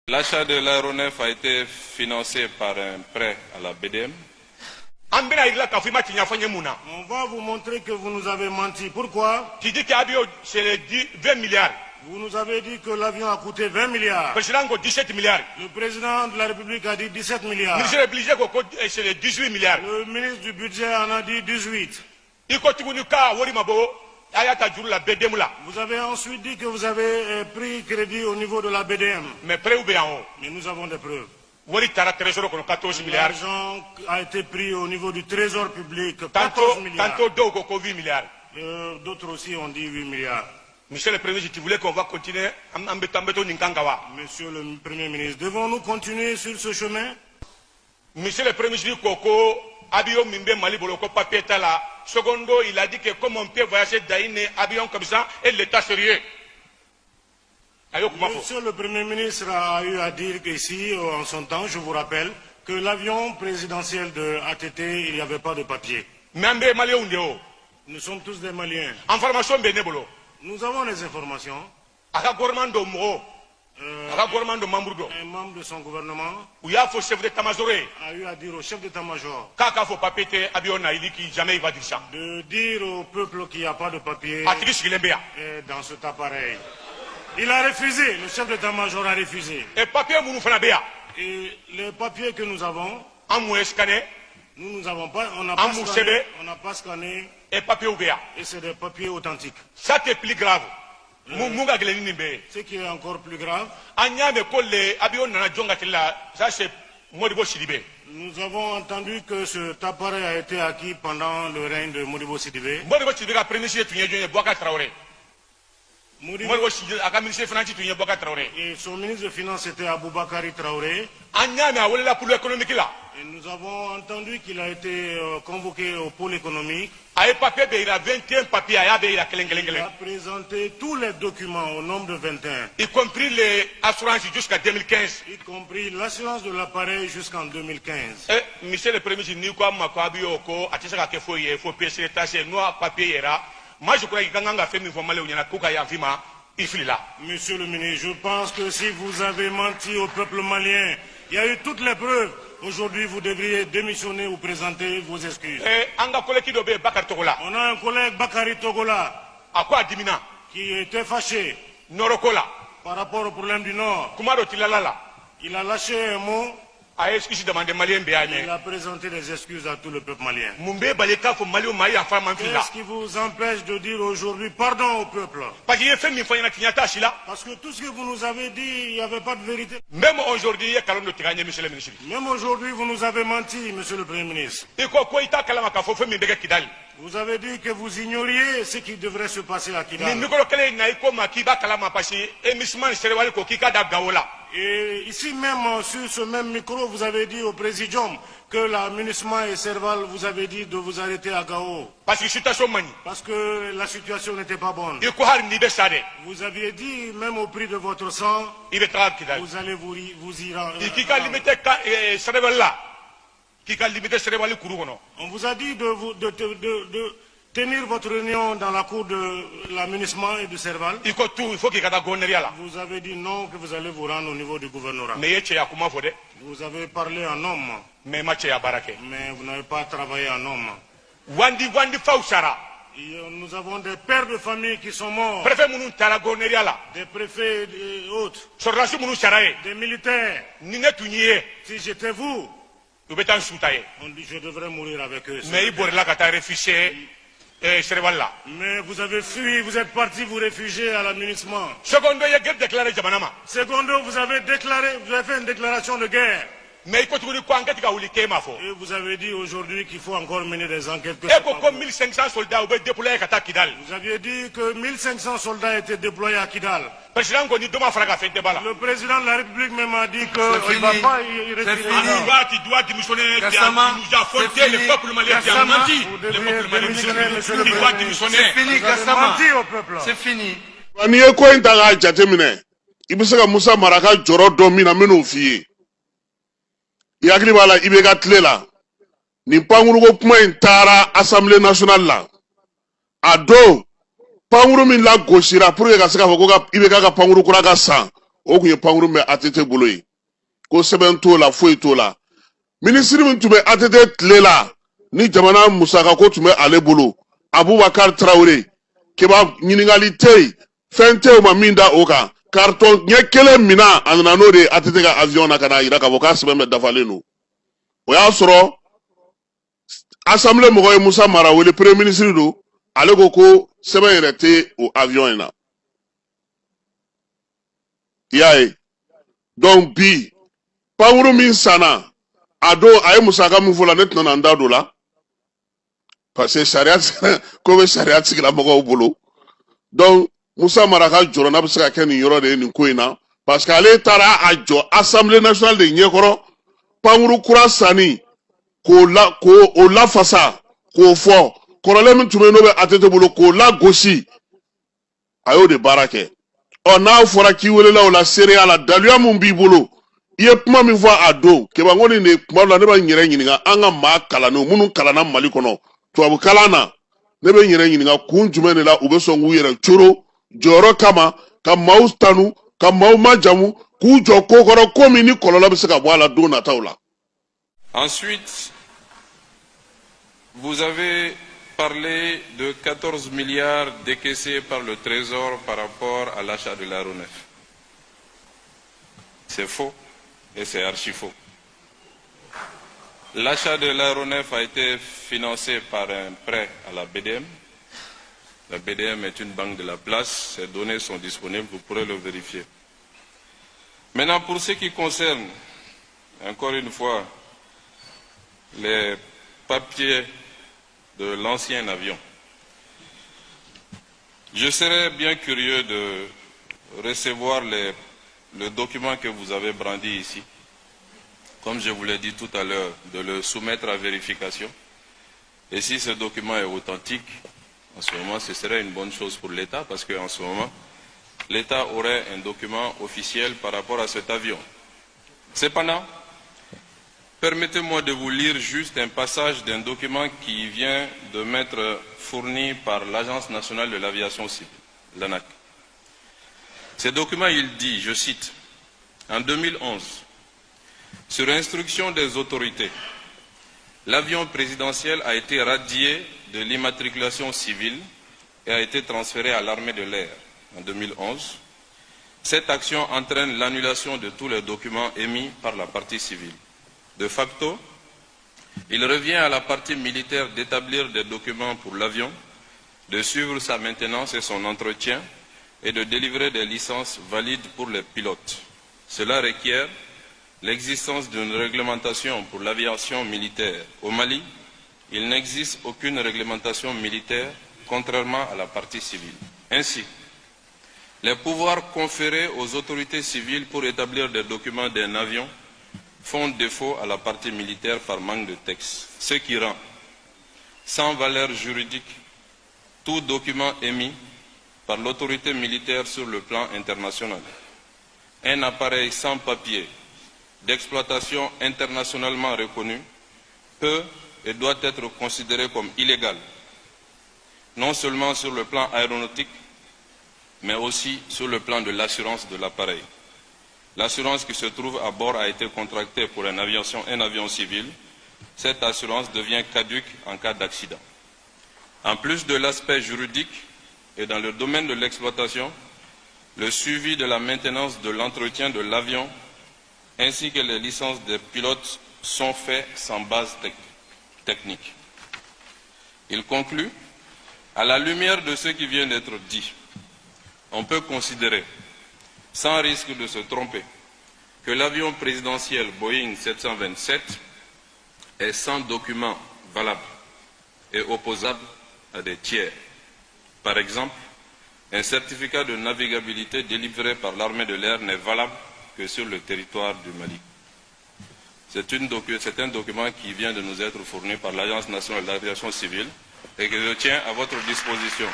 L'achat de l'aéronef a été financé par un prêt à la BDM. On va vous montrer que vous nous avez menti. Pourquoi? Tu dis qu'Abio, c'est 20 milliards. Vous nous avez dit que l'avion a coûté 20 milliards. Le président a 17 milliards. Le président de la République a dit 17 milliards. Le ministre du budget, c'est 18 milliards. Le ministre du budget en a dit 18. Vous avez ensuite dit que vous avez pris crédit au niveau de la BDM. Mais prêt ou bien en haut? Mais nous avons des preuves. L'argent a été pris au niveau du trésor public, 14 milliards. Tantôt 8 milliards. D'autres aussi ont dit 8 milliards. Monsieur le Premier ministre, tu voulais qu'on va continuer. Monsieur le Premier ministre, devons-nous continuer sur ce chemin? Monsieur le Premier ministre, Koko, Abio Mimbe Mali Boloko papier là. Secondo, il a dit que comme on peut voyager d'Aïne, avion comme ça, et l'État sérieux. Monsieur le Premier ministre a eu à dire ici, en son temps, je vous rappelle, que l'avion présidentiel de ATT, il n'y avait pas de papier. Nous sommes tous des Maliens. Information nous avons les informations. Un membre de son gouvernement a eu à dire au chef d'état-major de dire au peuple qu'il n'y a pas de papier dans cet appareil. Il a refusé, le chef d'état-major a refusé. Et les papiers que nous avons, nous n'avons pas, on n'a pas scanné, et c'est des papiers authentiques. Ça c'est plus grave. Ce qui est encore plus grave, nous avons entendu que cet appareil a été acquis pendant le règne de Modibo Sidibé. Et son ministre de Finances était Aboubakari Traoré. Et nous avons entendu qu'il a été convoqué au pôle économique. Il a présenté tous les documents au nombre de 21. Y compris les assurances jusqu'à 2015. Y compris l'assurance de l'appareil jusqu'en 2015. Monsieur le Premier ministre, moi je crois que Monsieur le ministre, je pense que si vous avez menti au peuple malien, il y a eu toutes les preuves. Aujourd'hui, vous devriez démissionner ou présenter vos excuses. On a un collègue Bakari Togola qui était fâché par rapport au problème du Nord. Il a lâché un mot. Il a présenté des excuses à tout le peuple malien. Qu'est-ce qui vous empêche de dire aujourd'hui pardon au peuple? Parce que tout ce que vous nous avez dit, il n'y avait pas de vérité. Même aujourd'hui, vous nous avez menti, monsieur le Premier ministre. Vous avez dit que vous ignoriez ce qui devrait se passer à Kidal. Et ici même, sur ce même micro, vous avez dit au Présidium que la MINUSMA et Serval vous avez dit de vous arrêter à Gao. Parce que la situation n'était pas bonne. Vous aviez dit, même au prix de votre sang, vous allez vous y rendre. On vous a dit de tenir votre réunion dans la cour de la MINUSMA et du Serval. Vous avez dit non, que vous allez vous rendre au niveau du gouvernorat. Vous avez parlé en homme. Mais vous n'avez pas travaillé en homme. Nous avons des pères de famille qui sont morts. Des préfets et autres. Des militaires. Si j'étais vous, on dit je devrais mourir avec eux. Mais vous avez fui, vous êtes parti vous réfugier à la MINUSMA. Secondo, vous avez fait une déclaration de guerre. Et vous avez dit aujourd'hui qu'il faut encore mener des enquêtes. Vous aviez dit que 1500 soldats étaient déployés à Kidal. Le président de la République même a dit qu'il ne va pas y rester. Tu dois démissionner. Il nous a fondé le peuple malien qui a menti. Tu dois démissionner. C'est fini, Gassama. C'est fini. Yakli bala ibega tlela ni panguru ko kuma intara Assemblée nationale la ado panguru min la gosira pour que ka seka ko ibega ka panguru kura ka san o kun ye pankuru bɛ ATT bolo ye ko sɛbɛn t'o la foyi t'o la minisiri min tun bɛ ATT tile la ni jamana musaka ko tun bɛ ale bolo Abubakar Traoré keba ɲininkali tɛ yen fɛn tɛ o ma min da o kan carton ɲɛ kelen mina a nana n'o de ye ATT ka avion na ka na yira k'a fɔ k'a sɛbɛn bɛ dafalen don o y'a sɔrɔ assemblée mɔgɔ ye Musa Mara wele premier ministre don ale ko sɛbɛn yɛrɛ tɛ o avion in na i y'a ye donc bi pankuru min sanna a don a ye musaka min fɔ la ne tɛna n da don la parce que sariya ko bɛ sariya tigilamɔgɔw bolo donc Musa Mara ka jɔrɔna bɛ se ka kɛ nin yɔrɔ de ye nin ko in na parce que ale taara a jɔ assemblée nationale de ɲɛkɔrɔ pankuru kura sanni k'o lafasa k'o fɔ kɔrɔlen min tun bɛ n'o bɛ ATT bolo k'o lagosi a y'o de baara kɛ ɔ n'a fɔra k'i welela o la seereya la daluya min b'i bolo i ye kuma min fɔ a don kebangoni de kuma dɔ la ne bɛ n yɛrɛ ɲininka an ka maa kalannenw minnu kalanna Mali kɔnɔ tubabu kalan na ne bɛ n yɛrɛ ɲininka kun jumɛn de la u bɛ sɔn k'u yɛrɛ coro jɔyɔrɔ kama ka maaw tanu ka maaw majamu k'u jɔ ko kɔrɔ ko min ni kɔlɔlɔ bɛ se ka bɔ a la don nataw la. Ensuite, vous avez parlé de 14 milliards décaissés par le Trésor par rapport à l'achat de l'aéronef. C'est faux et c'est archi faux. L'achat de l'aéronef a été financé par un prêt à la BDM. La BDM est une banque de la place, ces données sont disponibles, vous pourrez le vérifier. Maintenant, pour ce qui concerne, encore une fois, les papiers de l'ancien avion, je serais bien curieux de recevoir le document que vous avez brandi ici, comme je vous l'ai dit tout à l'heure, de le soumettre à vérification. Et si ce document est authentique, en ce moment, ce serait une bonne chose pour l'État, parce qu'en ce moment, l'État aurait un document officiel par rapport à cet avion. Cependant, permettez-moi de vous lire juste un passage d'un document qui vient de m'être fourni par l'Agence nationale de l'aviation civile, l'ANAC. Ce document, il dit, je cite, « En 2011, sur instruction des autorités, l'avion présidentiel a été radié de l'immatriculation civile et a été transféré à l'armée de l'air en 2011. Cette action entraîne l'annulation de tous les documents émis par la partie civile. De facto, il revient à la partie militaire d'établir des documents pour l'avion, de suivre sa maintenance et son entretien et de délivrer des licences valides pour les pilotes. Cela requiert l'existence d'une réglementation pour l'aviation militaire. Au Mali, il n'existe aucune réglementation militaire, contrairement à la partie civile. Ainsi, les pouvoirs conférés aux autorités civiles pour établir des documents d'un avion font défaut à la partie militaire par manque de texte, ce qui rend sans valeur juridique tout document émis par l'autorité militaire sur le plan international. Un appareil sans papier d'exploitation internationalement reconnu peut et doit être considéré comme illégal, non seulement sur le plan aéronautique, mais aussi sur le plan de l'assurance de l'appareil. L'assurance qui se trouve à bord a été contractée pour un avion civil. Cette assurance devient caduque en cas d'accident. En plus de l'aspect juridique et dans le domaine de l'exploitation, le suivi de la maintenance de l'entretien de l'avion ainsi que les licences des pilotes sont faits sans base technique. Il conclut, à la lumière de ce qui vient d'être dit, on peut considérer, sans risque de se tromper, que l'avion présidentiel Boeing 727 est sans document valable et opposable à des tiers. Par exemple, un certificat de navigabilité délivré par l'armée de l'air n'est valable que sur le territoire du Mali. C'est un document qui vient de nous être fourni par l'Agence nationale de l'aviation civile et que je tiens à votre disposition.